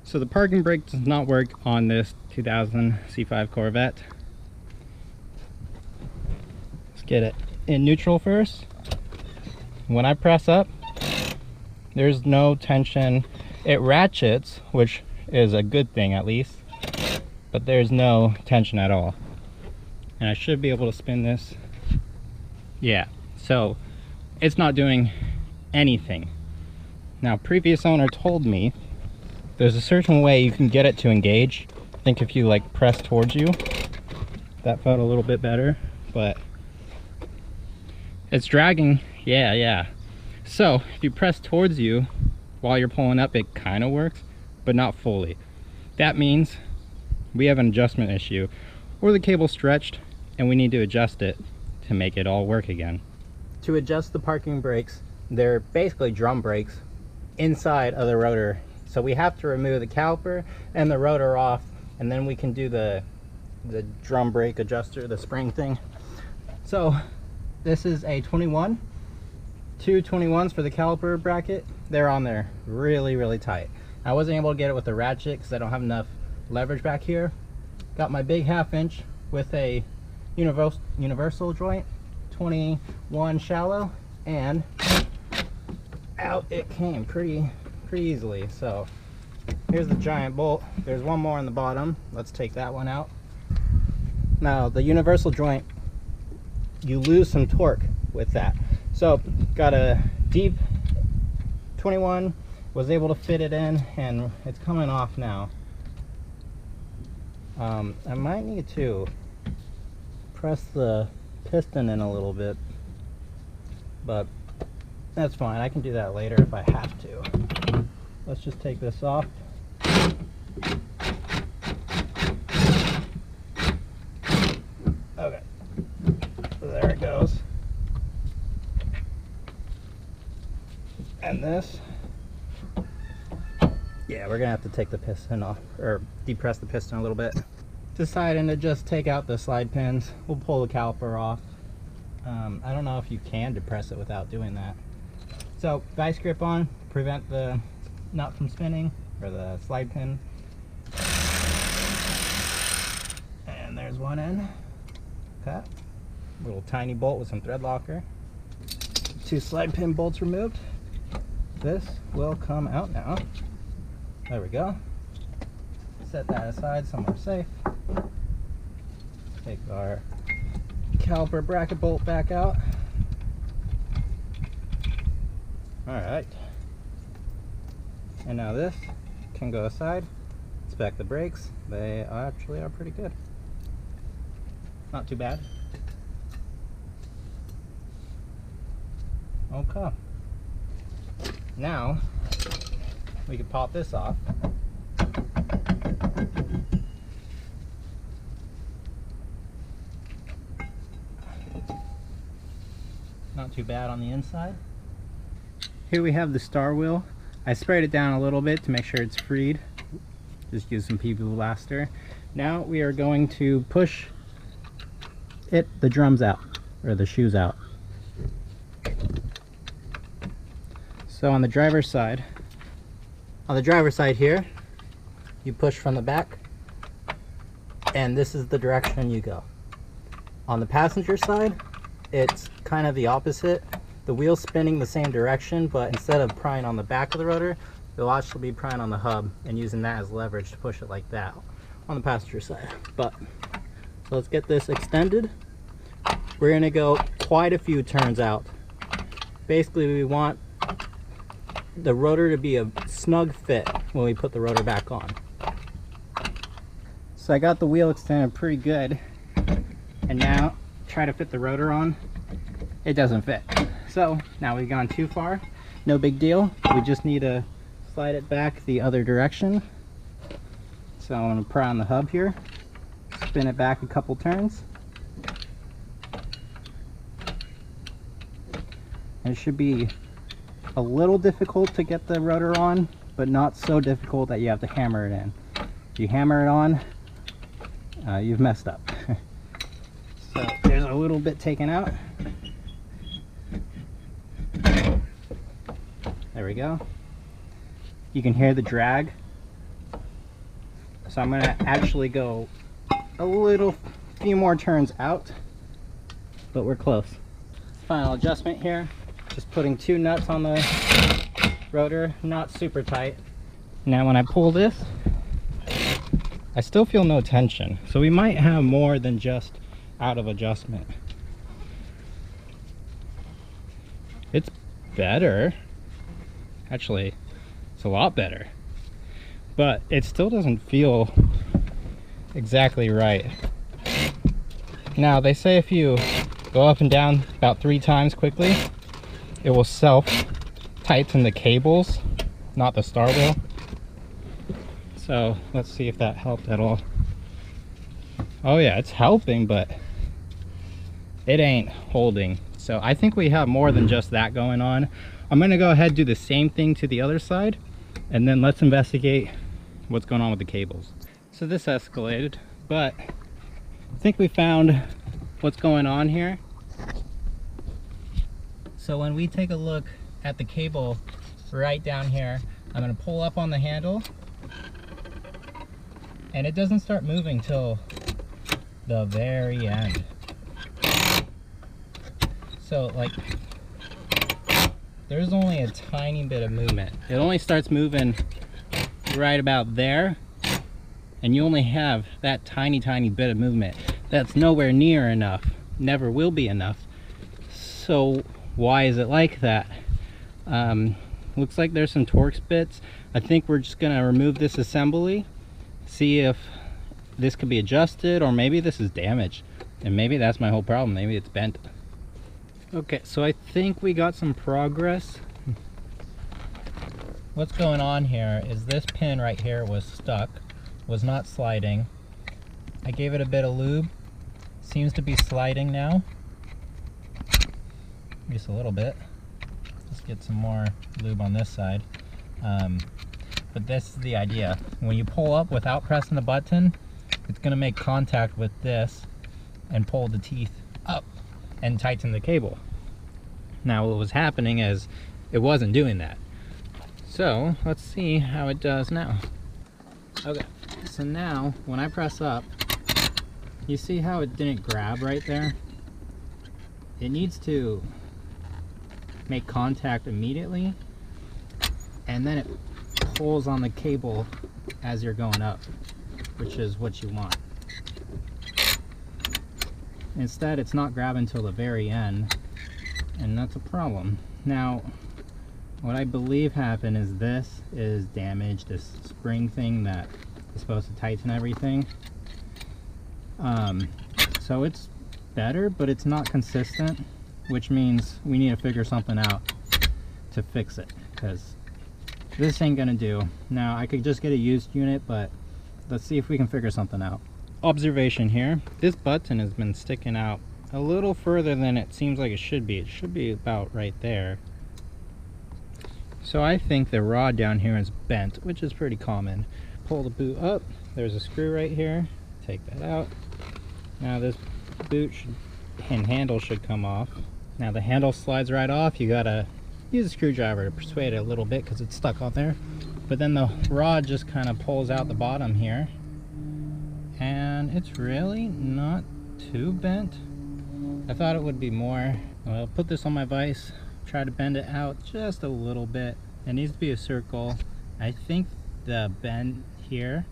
So the parking brake does not work on this 2000 C5 Corvette. Let's get it in neutral first. When I press up, there's no tension. It ratchets, which is a good thing at least, but there's no tension at all. And I should be able to spin this. Yeah, so it's not doing anything. Now, previous owner told me there's a certain way you can get it to engage. I think if you like press towards you, that felt a little bit better, but it's dragging. Yeah. So if you press towards you while you're pulling up, it kind of works, but not fully. That means we have an adjustment issue, or the cable's stretched and we need to adjust it to make it all work again. To adjust the parking brakes, they're basically drum brakes inside of the rotor. So we have to remove the caliper and the rotor off, and then we can do the drum brake adjuster, the spring thing. So this is a 21, two 21s for the caliper bracket. They're on there really tight. I wasn't able to get it with the ratchet because I don't have enough leverage back here. Got my big 1/2 inch with a universal joint, 21 shallow, and out it came pretty easily. So here's the giant bolt. There's one more on the bottom. Let's take that one out. Now the universal joint, you lose some torque with that. So got a deep 21, was able to fit it in, and it's coming off now. I might need to press the piston in a little bit, but that's fine. I can do that later if I have to. Let's just take this off. Okay, so there it goes. And this, yeah, we're gonna have to take the piston off, or depress the piston a little bit. Deciding to just take out the slide pins. We'll pull the caliper off. I don't know if you can depress it without doing that. So vice grip on, prevent the nut from spinning, or the slide pin. And there's one end. Okay. Little tiny bolt with some thread locker. 2 slide pin bolts removed. This will come out now. There we go. Set that aside somewhere safe. Take our caliper bracket bolt back out. Alright. And now this can go aside. Inspect the brakes. They actually are pretty good. Not too bad. Okay. Now we can pop this off. Not too bad on the inside. Here we have the star wheel. I sprayed it down a little bit to make sure it's freed. Just use some PV blaster. Now we are going to push the drums out, or the shoes out. So on the driver's side here, you push from the back, and this is the direction you go. On the passenger side, it's kind of the opposite. The wheel's spinning the same direction, but instead of prying on the back of the rotor, it'll actually be prying on the hub and using that as leverage to push it like that on the passenger side. But so let's get this extended. We're gonna go quite a few turns out. Basically, we want the rotor to be a snug fit when we put the rotor back on. So I got the wheel extended pretty good, and now try to fit the rotor on. It doesn't fit. So now we've gone too far. No big deal. We just need to slide it back the other direction. So I'm going to pry on the hub here, spin it back a couple turns. And it should be a little difficult to get the rotor on, but not so difficult that you have to hammer it in. If you hammer it on, you've messed up. So there's a little bit taken out. There we go. You can hear the drag So I'm gonna actually go a few more turns out, but we're close. Final adjustment here, just putting 2 nuts on the rotor, not super tight. Now when I pull this, I still feel no tension, so we might have more than just out of adjustment. It's better. Actually, it's a lot better, but it still doesn't feel exactly right. Now they say if you go up and down about 3 times quickly, it will self tighten the cables, not the star wheel. So let's see if that helped at all. Oh yeah, it's helping, but it ain't holding. So I think we have more than just that going on. I'm gonna go ahead and do the same thing to the other side, and then let's investigate what's going on with the cables. So this escalated, but I think we found what's going on here. So when we take a look at the cable right down here, I'm gonna pull up on the handle, and it doesn't start moving till the very end. So like, there's only a tiny bit of movement. It only starts moving right about there, and you only have that tiny bit of movement. That's nowhere near enough, never will be enough. So why is it like that? Looks like there's some Torx bits. I think we're just gonna remove this assembly, see if this could be adjusted, or maybe this is damaged, and maybe that's my whole problem. Maybe it's bent. Okay, so I think we got some progress. What's going on here is this pin right here was stuck, was not sliding. I gave it a bit of lube, seems to be sliding now, just a little bit. Let's get some more lube on this side. But this is the idea. When you pull up without pressing the button, it's gonna make contact with this and pull the teeth up and tighten the cable. Now what was happening is it wasn't doing that. So let's see how it does now. Okay, so now when I press up, you see how it didn't grab right there? It needs to make contact immediately, and then it pulls on the cable as you're going up, which is what you want. Instead, it's not grabbing till the very end, and that's a problem. Now, what I believe happened is this is damaged, this spring thing that is supposed to tighten everything. So it's better, but it's not consistent, which means we need to figure something out to fix it, because this ain't gonna do. Now, I could just get a used unit, but let's see if we can figure something out. Observation here, this button has been sticking out a little further than it seems like it should be. It should be about right there. So I think the rod down here is bent, which is pretty common. Pull the boot up, there's a screw right here, take that out. Now this boot and handle should come off. Now the handle slides right off, you gotta use a screwdriver to persuade it a little bit because it's stuck on there. But then the rod just kind of pulls out the bottom here, and it's really not too bent. I thought it would be more. I'll put this on my vise, try to bend it out just a little bit. It needs to be a circle. I think the bend here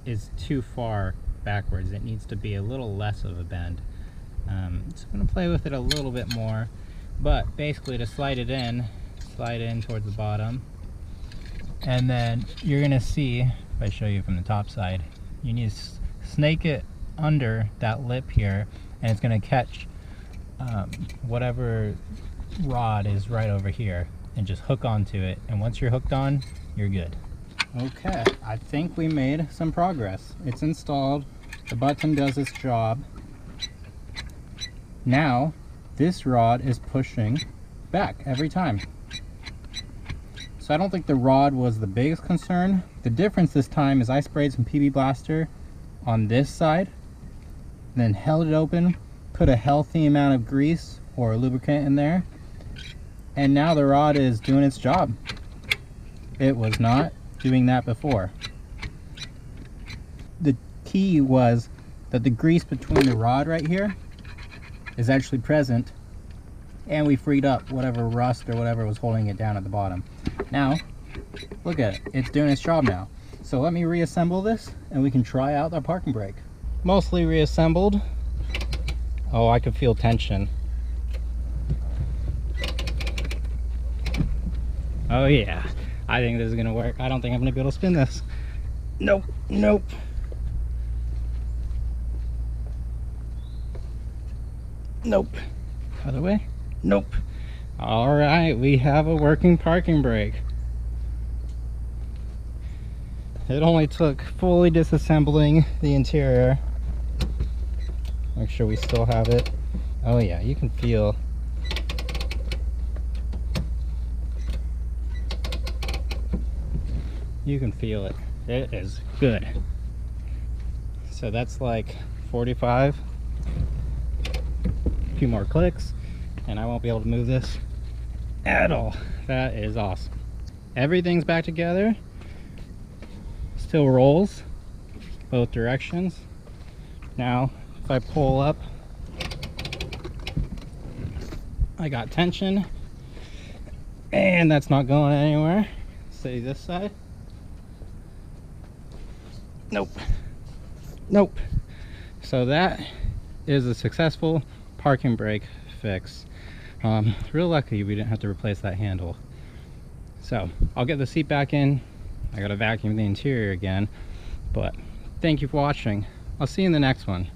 is too far backwards. It needs to be a little less of a bend. So I'm going to play with it a little bit more, but basically to slide in towards the bottom, and then you're going to see, if I show you from the top side, you need to snake it under that lip here, and it's going to catch whatever rod is right over here and just hook onto it, and once you're hooked on, you're good. Okay, I think we made some progress. It's installed, the button does its job. Now this rod is pushing back every time. So I don't think the rod was the biggest concern. The difference this time is I sprayed some PB Blaster on this side, then held it open, put a healthy amount of grease or lubricant in there, and now the rod is doing its job. It was not doing that before. the key was that the grease between the rod right here is actually present, and we freed up whatever rust or whatever was holding it down at the bottom. Now, look at it. It's doing its job now. So let me reassemble this and we can try out our parking brake. Mostly reassembled. Oh, I can feel tension. Oh yeah, I think this is gonna work. I don't think I'm gonna be able to spin this. Nope, nope. Nope. Other way? Nope. All right, we have a working parking brake. It only took fully disassembling the interior. Make sure we still have it. Oh yeah, you can feel. You can feel it. It is good. So that's like 45. A few more clicks and I won't be able to move this at all. That is awesome. Everything's back together. Still rolls both directions. Now if I pull up, I got tension and that's not going anywhere. Say this side. Nope. Nope. So that is a successful parking brake fix. Real lucky we didn't have to replace that handle. So I'll get the seat back in. I gotta vacuum the interior again, but thank you for watching. I'll see you in the next one.